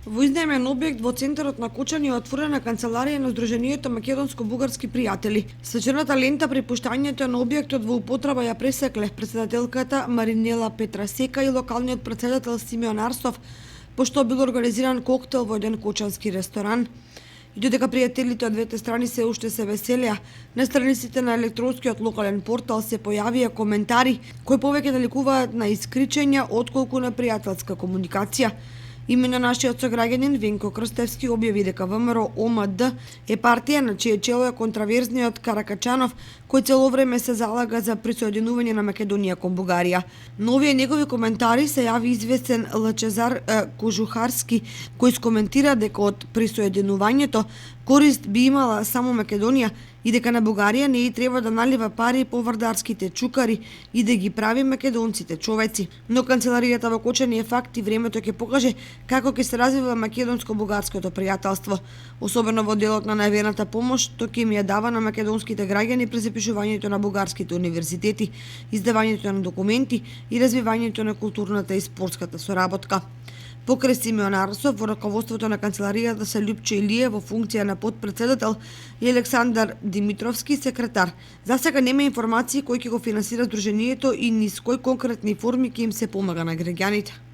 Во изнаемен објект во центарот на Кочани е отворена канцеларија на Сдруженијето македонско-бугарски пријатели. Свечената лента при пуштањето на објектот во употреба ја пресекле председателката Маринела Петрасека и локалниот председател Симеон Арсов, пошто бил организиран коктел во еден кочански ресторан. И додека пријателите од двете страни се уште се веселеа, на страниците на електронскиот локален портал се појавија коментари кои повеќе наликуваат на искричења отколку на пријателска комуникација. Имено нашиот сограѓанин Венко Крстевски објави дека ВМРО ОМД е партија на чие чело е контраверзниот Каракачанов, кој цело време се залага за присоединување на Македонија кон Бугарија. На овие негови коментари се јави известен Лачезар Кожухарски, кој скоментира дека од присоединувањето корист би имала само Македонија и дека на Бугарија не и треба да налива пари по вардарските чукари и да ги прави македонците човеци. Но канцеларијата во Кочани е факт и времето ќе покаже како ќе се развива македонско-бугарското пријателство, особено во делот на најавената помош, што ќе им ја дава на македонските граѓани при запишувањето на бугарските универзитети, издавањето на документи и развивањето на културната и спортската соработка. Покрај Симеон Арсов, во раководството на канцеларијата се Љупче Илиев во функција на подпредседател и Александар Димитровски секретар. Засега нема информации кој ќе го финансира Сдруженијето и низ кои конкретни форми ќе им се помага на граѓаните.